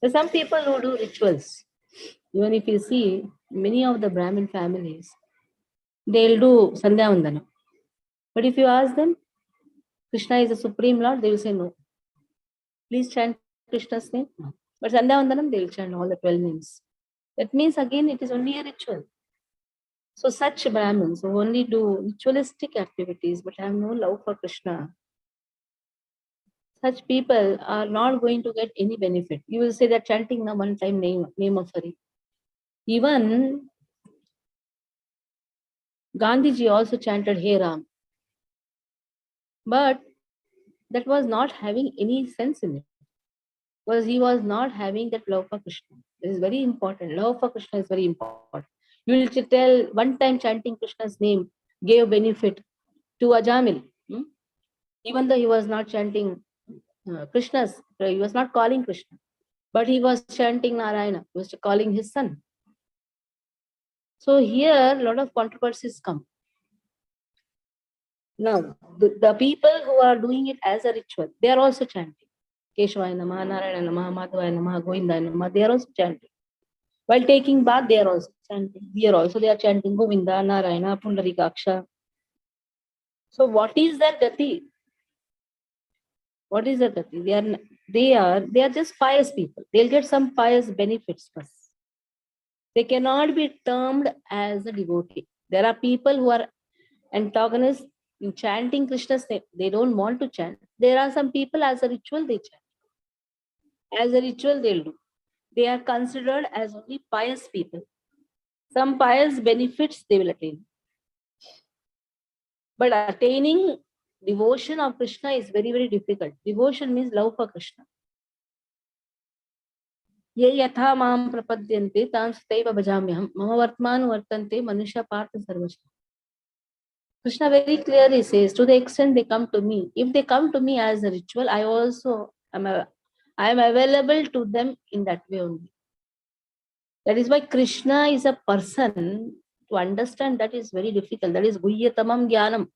There are some people who do rituals. Even if you see many of the Brahmin families, they'll do Sandhya. But if you ask them, Krishna is the Supreme Lord, they will say no. Please chant Krishna's name. No. But Sandhya, they will chant all the 12 names. That means again it is only a ritual. So such Brahmins who only do ritualistic activities but have no love for Krishna, such people are not going to get any benefit. You will say that chanting the one time name of Hari. Even Gandhiji also chanted Hey Ram. But that was not having any sense in it. Because he was not having that love for Krishna. This is very important. Love for Krishna is very important. You will tell one time chanting Krishna's name gave benefit to Ajamil. Even though he was not chanting Krishna's, he was not calling Krishna, but he was chanting Narayana, he was calling his son. So here a lot of controversies come. Now, the people who are doing it as a ritual, they are also chanting. Keshavaya Namaha, Narayana Namaha, Madhavaya Namaha, Govindaya Namaha, they are also chanting. While taking bath, they are also chanting. Here also they are chanting Govinda, Narayana, Pundarikaksha. So what is that gati? What is that gati? They are just pious people. They'll get some pious benefits first. They cannot be termed as a devotee. There are people who are antagonists in chanting Krishna's name. They don't want to chant. There are some people as a ritual they chant. As a ritual they'll do. They are considered as only pious people. Some pious benefits they will attain. But attaining devotion of Krishna is very, very difficult. Devotion means love for Krishna. Ye yatha mam prapadyante tan sataiva bhajamyaham mama vartman vartante manusha partha sarvasya. Krishna very clearly says, to the extent they come to me, if they come to me as a ritual, I also am available to them in that way only. That is why Krishna is a person. To understand that is very difficult. That is Guhyatamam Jnanam.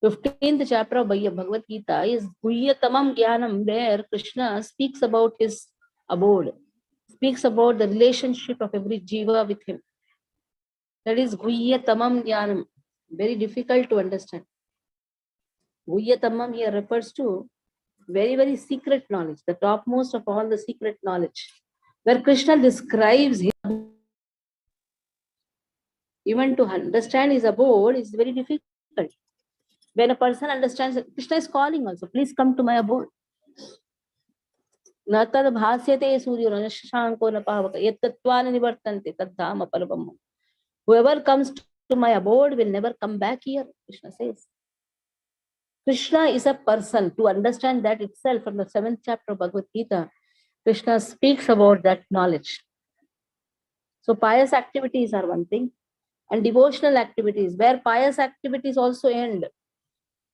15th chapter of Bhagavad Gita is Guhyatamam Jnanam, where Krishna speaks about his abode, speaks about the relationship of every jiva with him. That is Guhyatamam Jnanam. Very difficult to understand. Guhyatamam here refers to very, very secret knowledge, the topmost of all the secret knowledge, where Krishna describes his abode. Even to understand his abode is very difficult. When a person understands that Krishna is calling also, please come to my abode. Na tad bhasyate suryo na shashanko na pavaka yat tattvana nivartante tad dhama parabam. Whoever comes to my abode will never come back here, Krishna says. Krishna is a person. To understand that itself, from the 7th chapter of Bhagavad Gita, Krishna speaks about that knowledge. So pious activities are one thing, and devotional activities, where pious activities also end.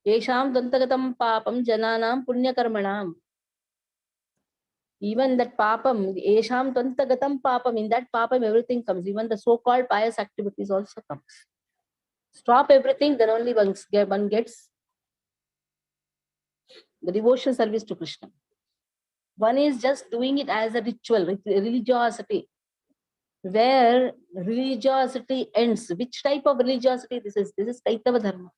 Yesham dantagatam papam jananam punyakarmanam. Even that papam, yesham dantagatam papam, in that papam everything comes. Even the so-called pious activities also comes. Stop everything, then only one gets the devotion service to Krishna. One is just doing it as a ritual, religiosity, where religiosity ends. Which type of religiosity this is? This is Kaitava Dharma.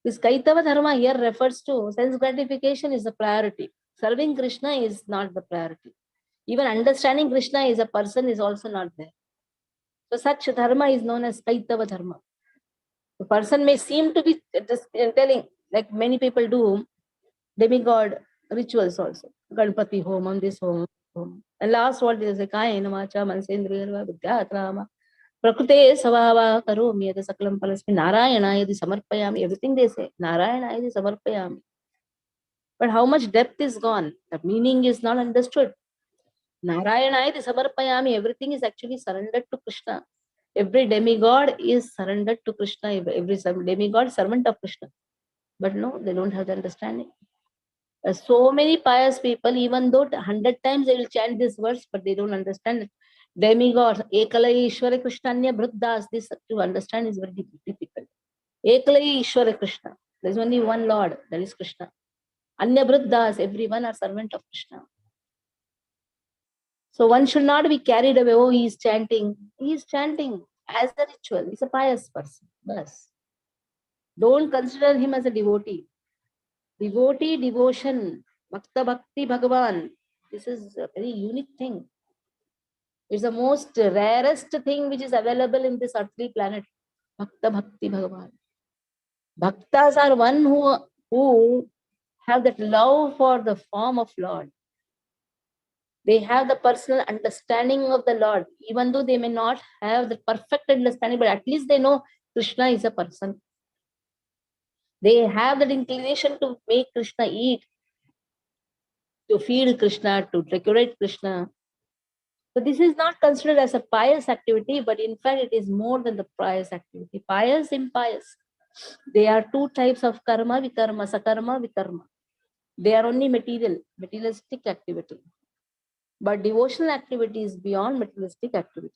This Kaitava Dharma here refers to sense gratification is the priority. Serving Krishna is not the priority. Even understanding Krishna as a person is also not there. So such dharma is known as Kaitava Dharma. The person may seem to be just telling, like many people do, demigod rituals also. Ganpati Homam, this Homam. And last what is like, Kaya Namacha, Mansendriya, Vidyatrama, Prakrute Savava, Karomi, the Sakalam Palasmi, Narayana, the Samarpayami, everything they say, Narayana is Samarpayami. But how much depth is gone? The meaning is not understood. Narayana is Samarpayami, everything is actually surrendered to Krishna. Every demigod is surrendered to Krishna, every demigod servant of Krishna. But no, they don't have the understanding. So many pious people, even though 100 times they will chant this verse, but they don't understand it. Demigods, Ekalai Ishwara Krishnanya Bruddas, this to understand is very difficult. Ekalai Ishwara Krishna, there is only one Lord, that is Krishna. Anya Bruddas, everyone are servant of Krishna. So one should not be carried away. Oh, he is chanting. He is chanting as a ritual. He's a pious person. Yes. Don't consider him as a devotee. Devotee, devotion, Bhakta Bhakti Bhagavan. This is a very unique thing. It's the most rarest thing which is available in this earthly planet. Bhakta Bhakti Bhagavan. Bhaktas are one who have that love for the form of Lord. They have the personal understanding of the Lord, even though they may not have the perfect understanding, but at least they know Krishna is a person. They have that inclination to make Krishna eat, to feed Krishna, to decorate Krishna. So this is not considered as a pious activity, but in fact it is more than the pious activity. Pious, impious. They are two types of karma, vikarma, sakarma, vikarma. They are only materialistic activity. But devotional activity is beyond materialistic activity.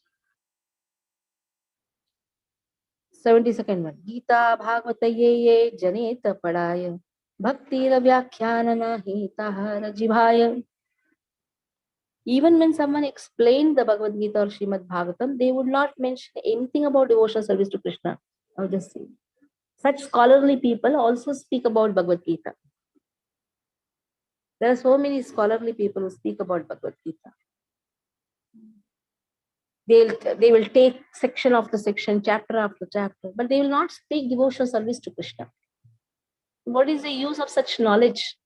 72nd one. Gita Bhagavata ye janeta padaya bhakti vyakhyana hitahara jivaya. Even when someone explained the Bhagavad Gita or Srimad Bhagavatam, they would not mention anything about devotional service to Krishna. I will just say. Such scholarly people also speak about Bhagavad Gita. There are so many scholarly people who speak about Bhagavad Gita. They will take section after section, chapter after chapter, but they will not speak devotional service to Krishna. What is the use of such knowledge?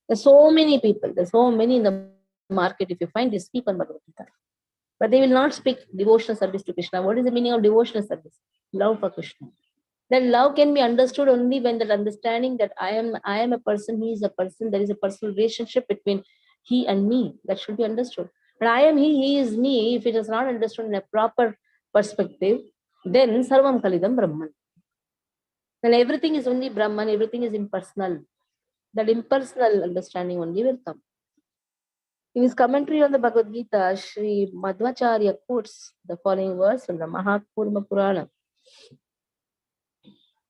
There's so many people, there's so many in the market, if you find, they speak on Bhagavad Gita. But they will not speak devotional service to Krishna. What is the meaning of devotional service? Love for Krishna. That love can be understood only when that understanding that I am a person, he is a person, there is a personal relationship between he and me. That should be understood. But I am he is me. If it is not understood in a proper perspective, then Sarvam Kalidam Brahman. Then everything is only Brahman, everything is impersonal. That impersonal understanding only will come. In his commentary on the Bhagavad Gita, Sri Madhvacharya quotes the following verse from the Mahakurma Purana.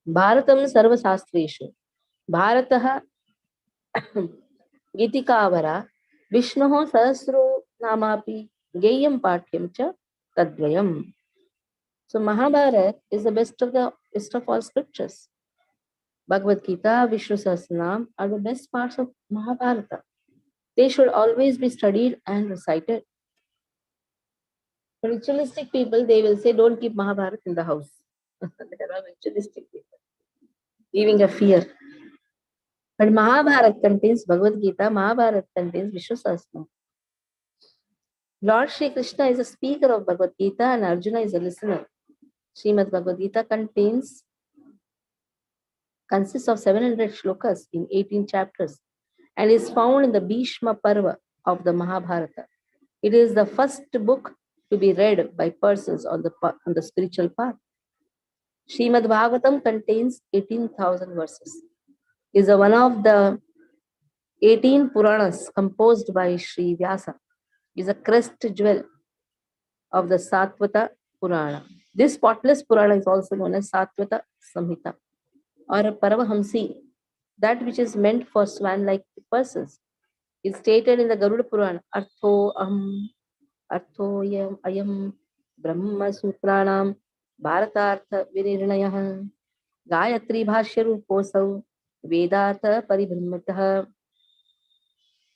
Bharatam Sarvasastreshu Bharatah Gitikavara Vishnuho Sahasro Namapi Geyam Pathyam Cha Tadvayam. So Mahabharata is the best of all scriptures. Bhagavad Gita, Vishnu Sahasranam are the best parts of Mahabharata. They should always be studied and recited. For ritualistic people, they will say, don't keep Mahabharata in the house. There are ritualistic people, leaving a fear. But Mahabharata contains Bhagavad Gita, Mahabharata contains Vishnu Sahasranam. Lord Shri Krishna is a speaker of Bhagavad Gita and Arjuna is a listener. Srimad Bhagavad Gita consists of 700 shlokas in 18 chapters and is found in the Bhishma Parva of the Mahabharata. It is the first book to be read by persons on the spiritual path. Srimad Bhagavatam contains 18,000 verses. It is one of the 18 Puranas composed by Sri Vyasa. It is a crest jewel of the Satvata Purana. This spotless Purana is also known as Satvata Samhita or a Paravahamsi, that which is meant for swan-like persons. It is stated in the Garuda Purana, Artho Ayam Brahma Sutranam Bharatartha Virirnayah Gayatri Bhashya Ruposau Vedartha Paribhrammatah.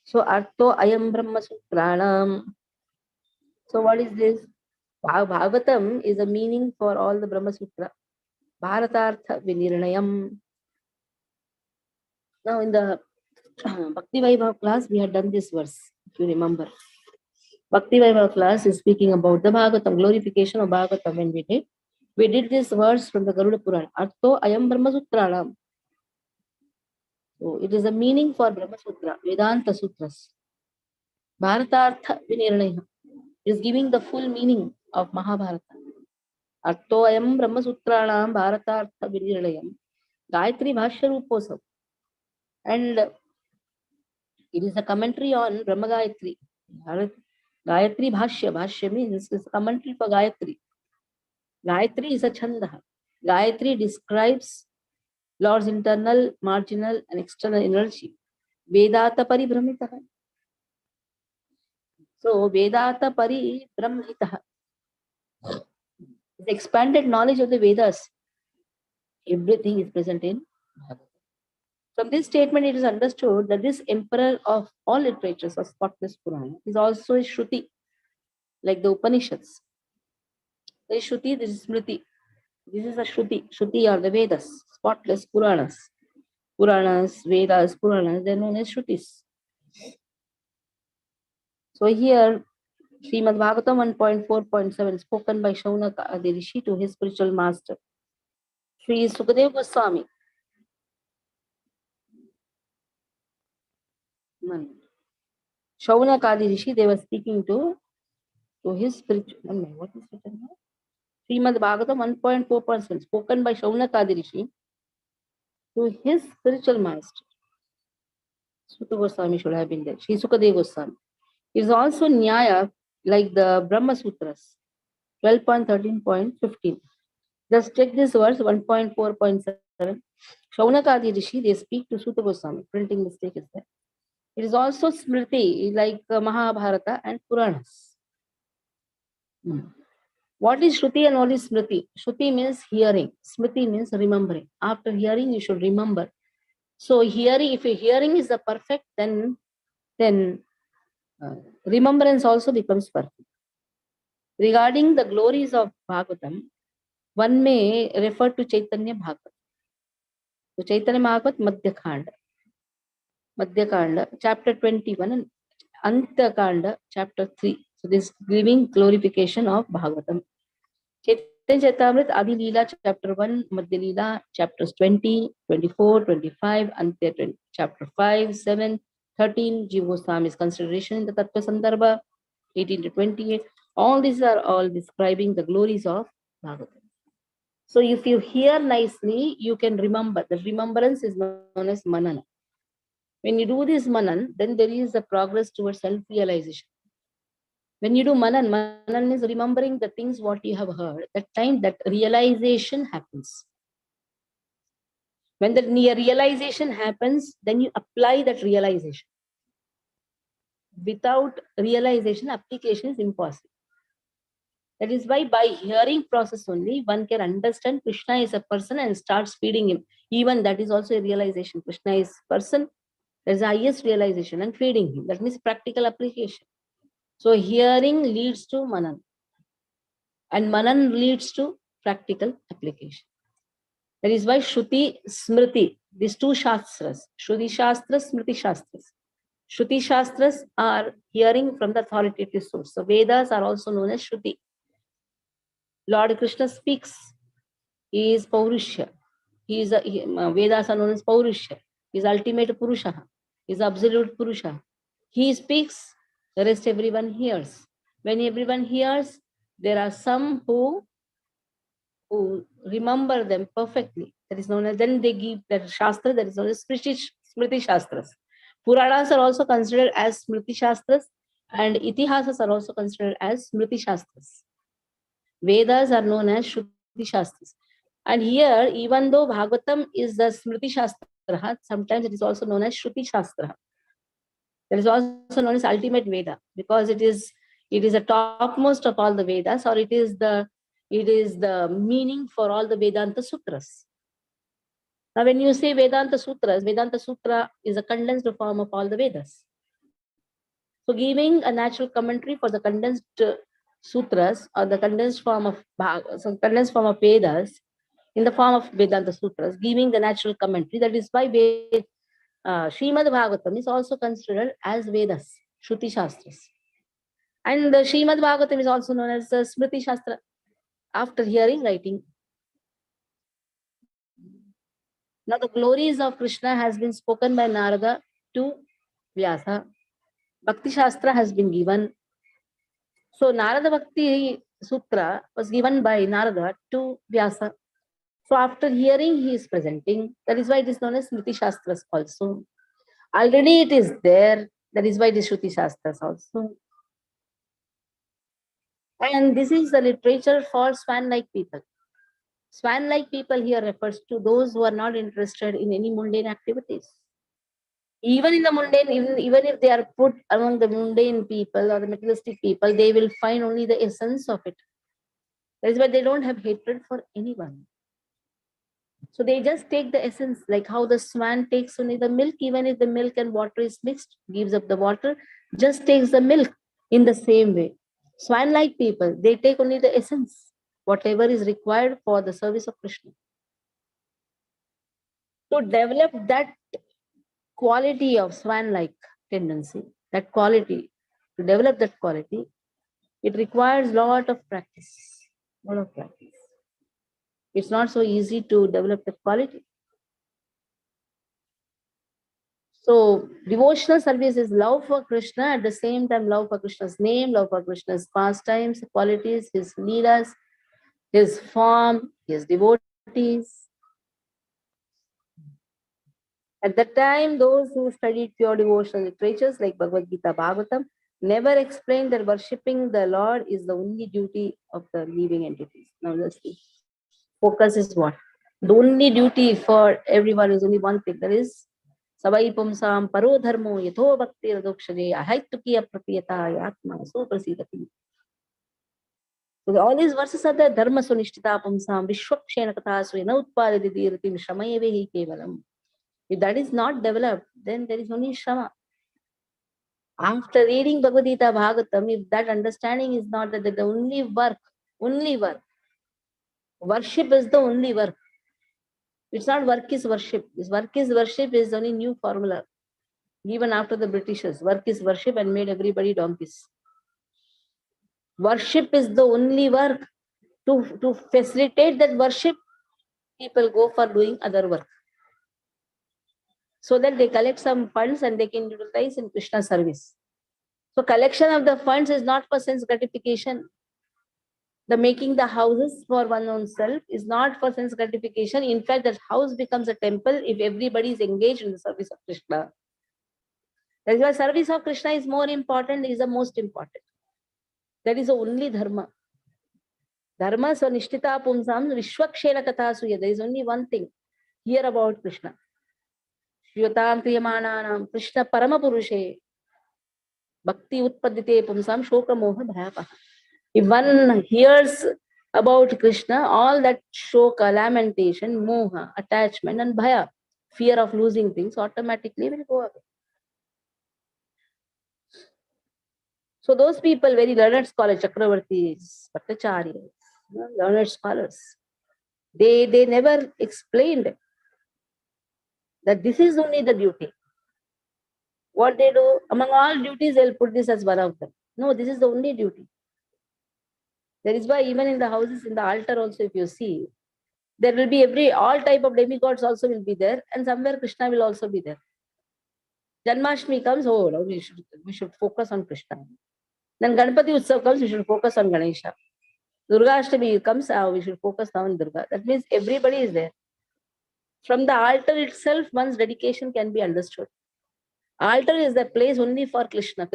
So Artho Ayam Brahma Sutranam. So what is this? Bhagavatam is a meaning for all the Brahma Sutra. Bharatartha Vinirnayam. Now in the Bhakti Vaibhav class, we had done this verse, if you remember. Bhakti Vaibhav class is speaking about the Bhagavatam, glorification of Bhagavatam when we did this verse from the Garuda Purana. Artho Ayam Brahma Sutranam. So it is a meaning for Brahma Sutra, Vedanta Sutras. Bharatartha Vinirnayam is giving the full meaning of Mahabharata. Artho Ayam Brahma Sutranam Bharatartha Vinirnayam Gayatri Bhashya Ruposam. And it is a commentary on Brahma Gayatri. Gayatri Bhashya. Bhashya means it's a commentary for Gayatri. Gayatri is a chanda. Gayatri describes Lord's internal, marginal, and external energy. Vedata Paribhramitaha. So Vedata Pari Brahmhitah. The expanded knowledge of the Vedas. Everything is present in Bhagavatam. From this statement, it is understood that this emperor of all literatures of spotless Purana is also a Shruti, like the Upanishads. There is Shruti, this is Smriti. This is a Shruti. Shruti are the Vedas, spotless Puranas. Puranas, Vedas, Puranas, they are known as Shrutis. So here, Srimad Bhagavatam 1.4.7, spoken by Shaunaka Adi Rishi to his spiritual master, Sri Sukadeva Goswami. Shaunaka Adi Rishi, they were speaking to his spiritual. What is written here? Srimad Bhagavatam 1.4.7, spoken by Shaunaka Adi Rishi to his spiritual master. Sukadeva Goswami should have been there. Sri Sukadeva Goswami. It is also Nyaya, like the Brahma Sutras, 12.13.15. Just check this verse 1.4.7. Shaunaka Adi Rishi, they speak to Sutta Goswami. Printing mistake is there. It is also Smriti, like Mahabharata and Puranas. What is Shruti and what is Smriti? Shruti means hearing. Smriti means remembering. After hearing, you should remember. So hearing, if your hearing is the perfect, then remembrance also becomes perfect. Regarding the glories of Bhagavatam, one may refer to Chaitanya Bhagavat. So Chaitanya Bhagavat Madhyakanda, chapter 21, and Antyakanda, chapter 3. So this giving glorification of Bhagavatam. Chaitanya Charitamrita, Adi Leela, chapter 1, Madhya Leela, chapters 20, 24, 25, Antya, chapter 5, 7, 13, Jiva Goswami's consideration in the Tattva Sandarbha, 18 to 28. All these are all describing the glories of Bhagavatam. So if you hear nicely, you can remember. The remembrance is known as manana. When you do this manan, then there is a progress towards self-realization. When you do manan, manan is remembering the things what you have heard. That time that realization happens. When the realization happens, then you apply that realization. Without realization, application is impossible. That is why by hearing process only, one can understand Krishna is a person and starts feeding him. Even that is also a realization. Krishna is person. That is the highest realization and feeding him. That means practical application. So hearing leads to manan. And manan leads to practical application. That is why Shruti, Smriti, these two Shastras, Shruti Shastras, Smriti Shastras. Shruti Shastras are hearing from the authoritative source. So Vedas are also known as Shruti. Lord Krishna speaks. He is Paurusha. Vedas are known as Paurusha. He is ultimate Purusha. He is absolute Purusha. He speaks, the rest everyone hears. When everyone hears, there are some who remember them perfectly. That is known as, then they give that Shastra, that is known as Smriti Shastras. Puranas are also considered as Smriti Shastras, and Itihasas are also considered as Smriti Shastras. Vedas are known as Shruti Shastras. And here, even though Bhagavatam is the Smriti Shastra, sometimes it is also known as Shruti Shastra. That is also known as ultimate Veda, because it is a topmost of all the Vedas, or it is the meaning for all the Vedanta Sutras. Now, when you say Vedanta Sutras, Vedanta Sutra is a condensed form of all the Vedas. So, giving a natural commentary for the condensed sutras, or the condensed form of Vedas, in the form of Vedanta Sutras, giving the natural commentary. That is why Srimad Bhagavatam is also considered as Vedas, Shruti Shastras. And the Srimad Bhagavatam is also known as Smriti Shastra, after hearing, writing. Now the glories of Krishna has been spoken by Narada to Vyasa. Bhakti Shastra has been given. So Narada Bhakti Sutra was given by Narada to Vyasa. So after hearing, he is presenting. That is why it is known as Smriti Shastras also. Already it is there. That is why it is Shruti Shastras also. And this is the literature for swan-like people. Swan-like people here refers to those who are not interested in any mundane activities. Even in the mundane, even if they are put among the mundane people or the materialistic people, they will find only the essence of it. That is why they don't have hatred for anyone. So they just take the essence, like how the swan takes only the milk, even if the milk and water is mixed, gives up the water, just takes the milk. In the same way, swan-like people, they take only the essence, whatever is required for the service of Krishna. To develop that quality of swan-like tendency, that quality, to develop that quality, it requires lot of practice, lot of practice. It's not so easy to develop that quality. So devotional service is love for Krishna, at the same time love for Krishna's name, love for Krishna's pastimes, qualities, his leelas, his form, his devotees. At that time, those who studied pure devotional literatures like Bhagavad Gita, Bhagavatam, never explained that worshipping the Lord is the only duty of the living entities. Now let's see. Focus is what? The only duty for everyone is only one thing, that is Savai Pumsam Paro Dharmo Yatho Bhakti Radokshade Ahaitukya Prapiyata Atma Suprasidati. So all these verses are the Dharma Sunishtita Pumsam Vishwakshena Katha Swena Utpadati Ratim Shamayevehi Kevalam. If that is not developed, then there is only Shama. After reading Bhagavad Gita Bhagavatam, if that understanding is not that the only work, worship is the only work. It's not work is worship. This work is worship is only new formula given after the Britishers. Work is worship and made everybody donkeys. Worship is the only work. To facilitate that worship, people go for doing other work, so that they collect some funds and they can utilize in Krishna service. So collection of the funds is not for sense gratification. The making the houses for one own self is not for sense gratification. In fact, that house becomes a temple if everybody is engaged in the service of Krishna. That is why service of Krishna is more important, is the most important. That is the only dharma. Dharma swanishtita pumsam vishwakshena katha suya. There is only one thing. Hear about Krishna. Shriyatam kriyamananam Krishna paramapurushe. Bhakti utpadite pumsam shoka moha bhayapah. If one hears about Krishna, all that shoka, lamentation, moha, attachment, and bhaya, fear of losing things, automatically will go away. So those people, very learned scholars, Chakravartis, Bhattacharyas, learned scholars, they never explained that this is only the duty. What they do, among all duties, they'll put this as one of them. No, this is the only duty. That is why even in the houses, in the altar also, if you see, there will be all type of demigods also will be there, and somewhere Krishna will also be there. Janmashtami comes, oh, no, we should focus on Krishna. Then Ganpati Utsav comes, we should focus on Ganesha. Durga Ashtami comes, we should focus on Durga. That means everybody is there. From the altar itself, one's dedication can be understood. Altar is the place only for Krishna.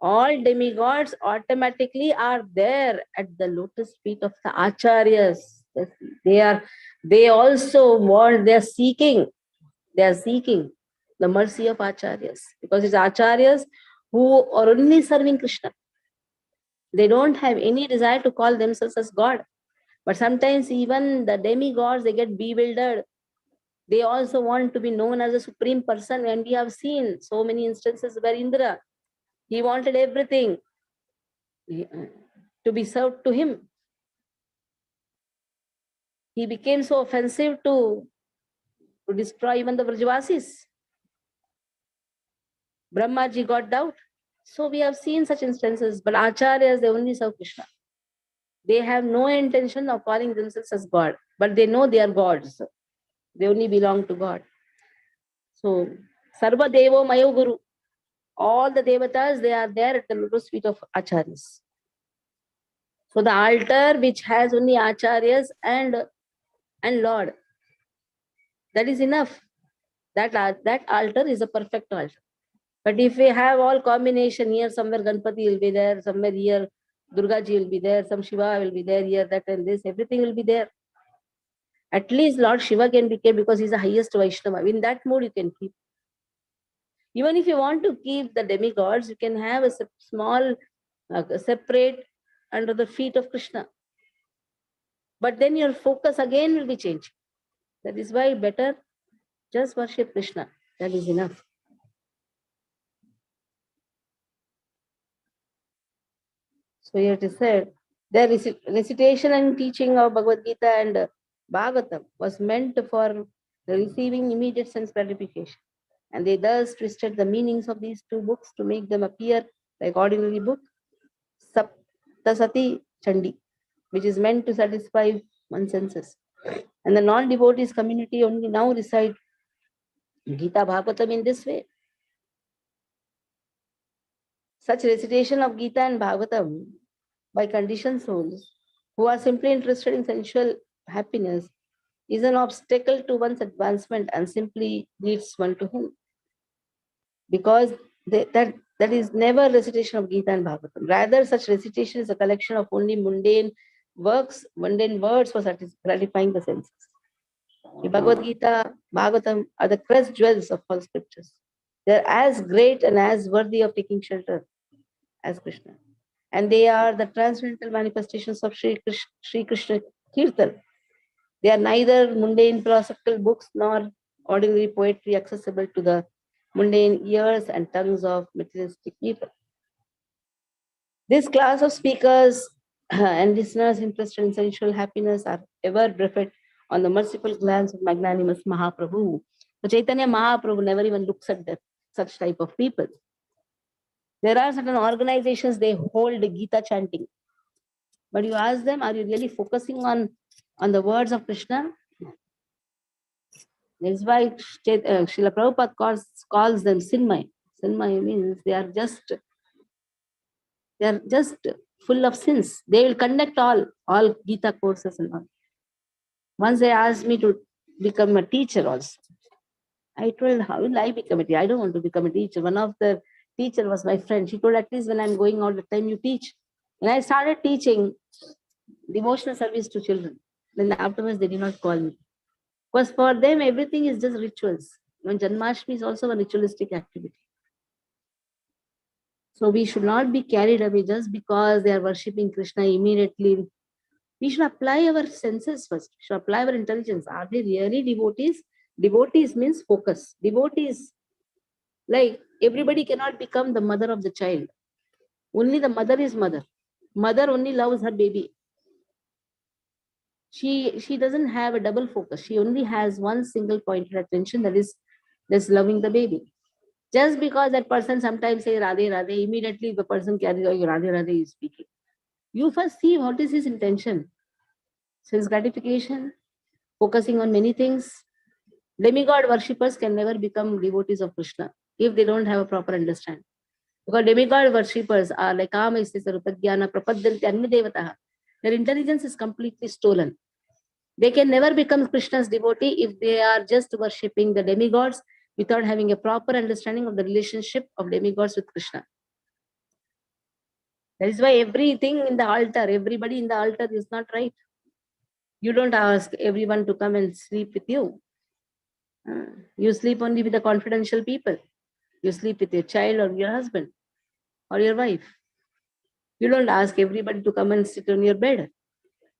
All demigods automatically are there at the lotus feet of the acharyas. They also want, they are seeking the mercy of acharyas, because it's acharyas who are only serving Krishna. They don't have any desire to call themselves as God. But sometimes even the demigods, they get bewildered. They also want to be known as a supreme person. And we have seen so many instances where Indra, he wanted everything to be served to him. He became so offensive to destroy even the Vrajavasis. Brahmaji got doubt. So we have seen such instances, but acharyas, they only serve Krishna. They have no intention of calling themselves as God, but they know they are gods. They only belong to God. So, Sarva Devo Mayo Guru. All the devatas, they are there at the lotus feet of acharyas. So the altar which has only acharyas and Lord, that is enough. That altar is a perfect altar. But if we have all combination, here somewhere Ganpati will be there, somewhere here Durga ji will be there, some Shiva will be there, here that and this, everything will be there. At least Lord Shiva can be kept because he's the highest Vaishnava. In that mode, you can keep. Even if you want to keep the demigods, you can have a small, separate under the feet of Krishna. But then your focus again will be changed. That is why better just worship Krishna. That is enough. So here it is said, the recitation and teaching of Bhagavad Gita and Bhagavatam was meant for receiving immediate sense gratification. And they thus twisted the meanings of these two books to make them appear like ordinary book, Saptasati Chandi, which is meant to satisfy one's senses. And the non-devotees community only now recite Gita Bhagavatam in this way. Such recitation of Gita and Bhagavatam by conditioned souls who are simply interested in sensual happiness is an obstacle to one's advancement and simply leads one to hell. Because that is never recitation of Gita and Bhagavatam. Rather, such recitation is a collection of only mundane words for gratifying the senses. The Bhagavad Gita, Bhagavatam are the crest jewels of all scriptures. They are as great and as worthy of taking shelter as Krishna. And they are the transcendental manifestations of Sri Krishna Kirtan. They are neither mundane philosophical books nor ordinary poetry accessible to the mundane ears and tongues of materialistic people. This class of speakers and listeners interested in sensual happiness are ever breathed on the merciful glance of magnanimous Mahaprabhu. So Chaitanya Mahaprabhu never even looks at such type of people. There are certain organizations, they hold Gita chanting. But you ask them, are you really focusing on the words of Krishna? That's why Srila Prabhupada calls them Sinmay. Sinmay means they are just full of sins. They will conduct all Gita courses and all. Once they asked me to become a teacher also. I told, how will I become a teacher? I don't want to become a teacher. One of the teacher was my friend. She told, at least when I'm going all the time, you teach. When I started teaching devotional service to children, then afterwards they did not call me. Because for them, everything is just rituals. When Janmashtami is also a ritualistic activity. So we should not be carried away just because they are worshipping Krishna immediately. We should apply our senses first. We should apply our intelligence. Are they really devotees? Devotees means focus. Devotees, like everybody cannot become the mother of the child. Only the mother is mother. Mother only loves her baby. She doesn't have a double focus. She only has one single pointed attention, that is loving the baby. Just because that person sometimes say Radhe Radhe, immediately the person carries on Radhe Radhe is speaking. You first see what is his intention. Sense gratification, focusing on many things. Demigod worshippers can never become devotees of Krishna if they don't have a proper understanding. Because demigod worshippers are like Kamaistisarutagyana Prapadyanti Annidevataha. Their intelligence is completely stolen. They can never become Krishna's devotee if they are just worshipping the demigods without having a proper understanding of the relationship of demigods with Krishna. That is why everything in the altar, everybody in the altar is not right. You don't ask everyone to come and sleep with you. You sleep only with the confidential people. You sleep with your child or your husband or your wife. You don't ask everybody to come and sit on your bed.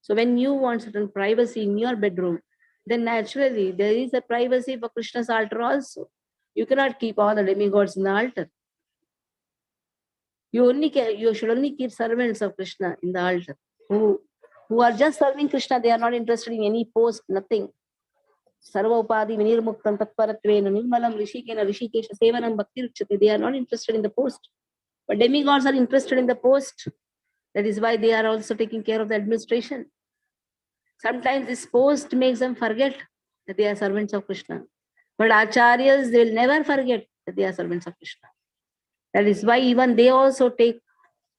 So when you want certain privacy in your bedroom, then naturally there is a privacy for Krishna's altar also. You cannot keep all the demigods in the altar. You should only keep servants of Krishna in the altar who are just serving Krishna. They are not interested in any post, nothing. Sarva upadi vinirmuktam tatparatvena nirmalam rishikena rishikesha sevanam bhakti ruchyate. They are not interested in the post. But demigods are interested in the post. That is why they are also taking care of the administration. Sometimes this post makes them forget that they are servants of Krishna. But acharyas, they will never forget that they are servants of Krishna. That is why even they also take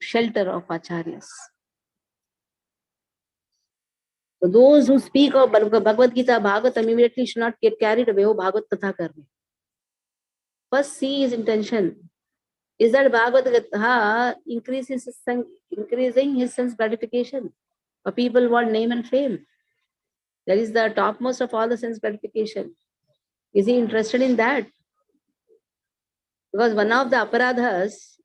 shelter of acharyas. So those who speak of Bhagavad Gita, Bhagavatam immediately should not get carried away. Oh, Bhagavat Katha karne. First see his intention. Is that Bhagavad Gita increasing his sense gratification? Or people want name and fame? That is the topmost of all the sense gratification. Is he interested in that? Because one of the aparadhas,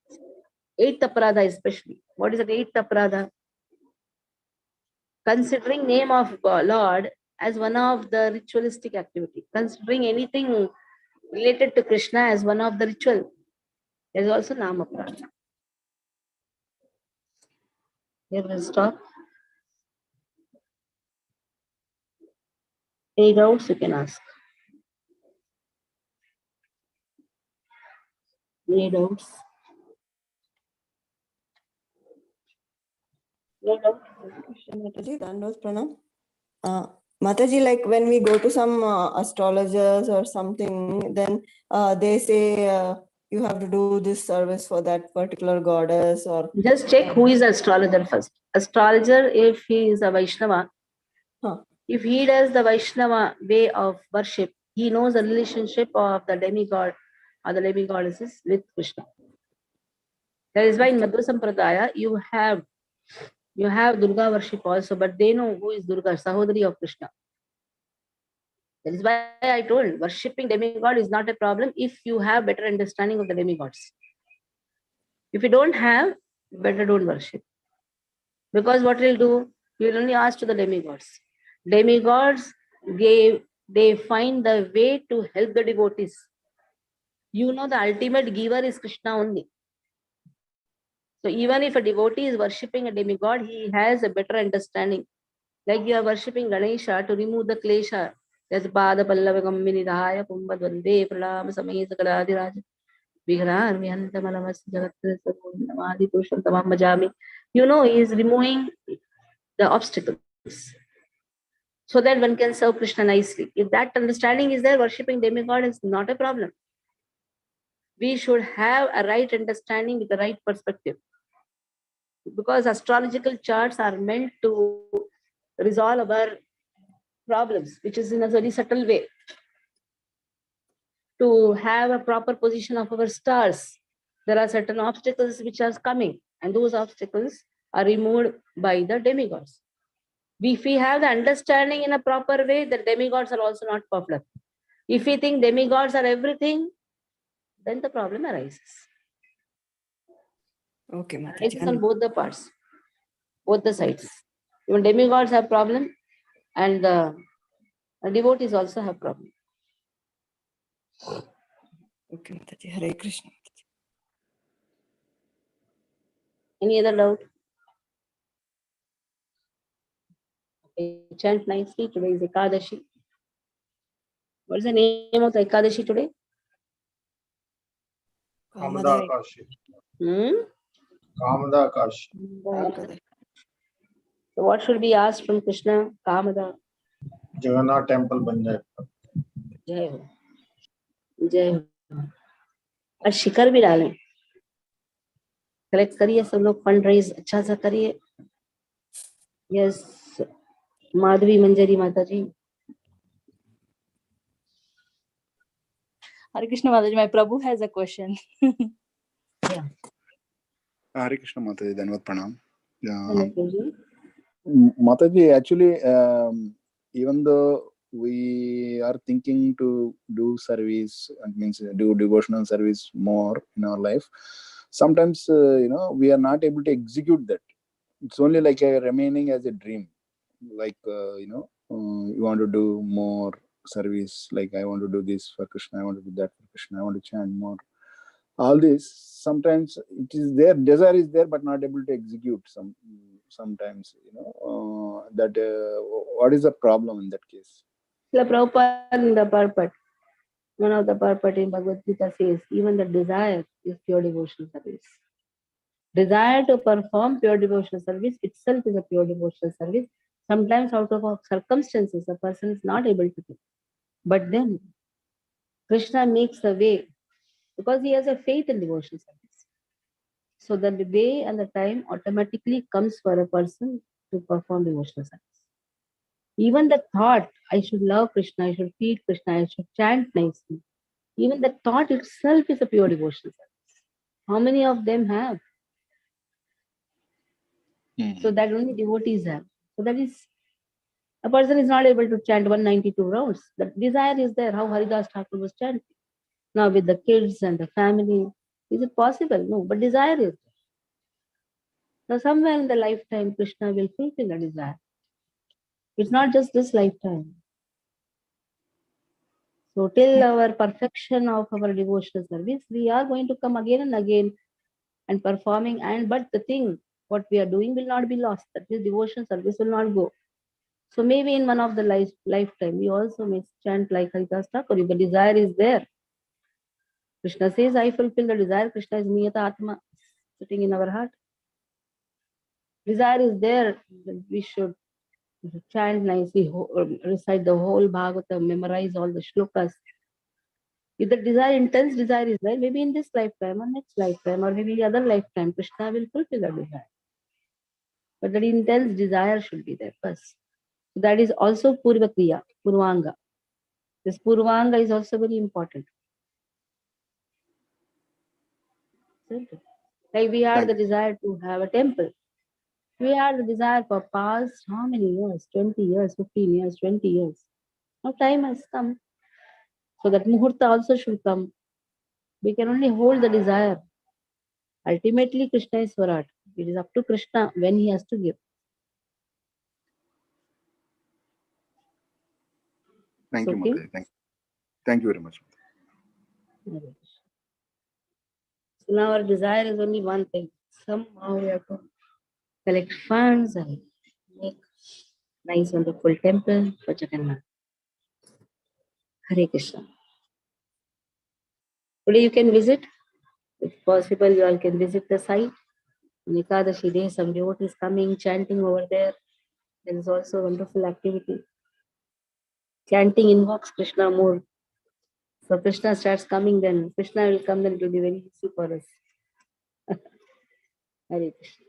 eighth aparadha especially. What is the eighth aparadha? Considering name of Lord as one of the ritualistic activity. Considering anything related to Krishna as one of the ritual. There is also Nama aparadha. Here we'll stop. Any doubts you can ask. Any doubts? No doubt. Mataji, Dandos Pranam. Mataji, like when we go to some astrologers or something, then they say you have to do this service for that particular goddess, or just check who is the astrologer first. Astrologer, if he is a Vaishnava, if he does the Vaishnava way of worship, he knows the relationship of the demigod or the demigoddesses with Krishna. That is why in Madhva Sampradaya you have Durga worship also, but they know who is Durga, Sahodari of Krishna. That is why I told worshipping demigod is not a problem if you have better understanding of the demigods. If you don't have, better don't worship. Because what will do? You will only ask to the demigods. Demigods they find the way to help the devotees. You know the ultimate giver is Krishna only. So even if a devotee is worshipping a demigod, he has a better understanding. Like you are worshipping Ganesha to remove the klesha. There's Pada Pallava Gammini Dahaya Pumbad Vande Pranam Samaya Sakaladhiraj Vighanar Vihanta Malamas Jagat Namadi Purusham Tamam Majami. You know, he is removing the obstacles so that one can serve Krishna nicely. If that understanding is there, worshipping demigod is not a problem. We should have a right understanding with the right perspective. Because astrological charts are meant to resolve our problems, which is in a very subtle way. To have a proper position of our stars, there are certain obstacles which are coming, and those obstacles are removed by the demigods. If we have the understanding in a proper way, the demigods are also not popular. If we think demigods are everything, then the problem arises. Okay, It is Mataji. on both the parts, both the sides. Even demigods have problem, and the devotees also have problem. Okay, Mataji. Hare Krishna. Any other doubt? Okay, chant nicely. Today is Ekadashi. What is the name of the Ekadashi today? Kamada Kashi. Kamada Kashi. So what should be asked from Krishna? Kamada. Jagannath temple बन जाए. जय हो, जय हो. और शिखर भी डालें. Collect करिए सब लोग, फंड रेज अच्छा सा करिए. यस, माधवी मंजरी माता जी. Hare Krishna Mataji, my Prabhu has a question. Yeah. Hare Krishna Mataji, Dhanavad Pranam. Mataji. Mataji, actually, even though we are thinking to do service, means do devotional service more in our life, sometimes, we are not able to execute that. It's only like remaining as a dream. Like, you want to do more service, like I want to do this for Krishna, I want to do that for Krishna, I want to chant more. All this, sometimes it is there, desire is there, but not able to execute. Sometimes, that what is the problem in that case? The Prabhupada in the purport, one of the purport in Bhagavad Gita says, even the desire is pure devotional service. Desire to perform pure devotional service itself is a pure devotional service. Sometimes out of circumstances, a person is not able to do. But then, Krishna makes a way because he has a faith in devotional service. So the way and the time automatically comes for a person to perform devotional service. Even the thought, I should love Krishna, I should feed Krishna, I should chant nicely. Even the thought itself is a pure devotional service. How many of them have? So that only devotees have. So that is A person is not able to chant 192 rounds. The desire is there, how Haridas Thakur was chanting. Now with the kids and the family, is it possible? No, but desire is there. So somewhere in the lifetime, Krishna will fulfill the desire. It's not just this lifetime. So till our perfection of our devotional service, we are going to come again and again and performing. But the thing, what we are doing will not be lost. That means devotional service will not go. So maybe in one of the lifetime, we also may chant like Haridas Thakur. If the desire is there, Krishna says, I fulfill the desire. Krishna is Niyata Atma, sitting in our heart. Desire is there, we should chant nicely, recite the whole Bhagavata, memorize all the shlokas. If the desire, intense desire is there, maybe in this lifetime or next lifetime or maybe other lifetime, Krishna will fulfill the desire. But that intense desire should be there first. That is also Purva Kriya, Purvanga. This Purvanga is also very important. Like we had the desire to have a temple. We had the desire for past how many years? 20 years, 15 years, 20 years. Now time has come. So that Muhurta also should come. We can only hold the desire. Ultimately, Krishna is Swarat. It is up to Krishna when he has to give. Thank you, Okay? Mataji. Thank you very much. So now our desire is only one thing. Somehow we have to collect funds and make nice wonderful temple for Jagannath. Hare Krishna. Today you can visit. If possible, you all can visit the site. On Ekadashi day, some devotees coming, chanting over there. There is also wonderful activity. Chanting invokes Krishna more. So Krishna starts coming, then Krishna will come, then it will be very easy for us. Hare Krishna.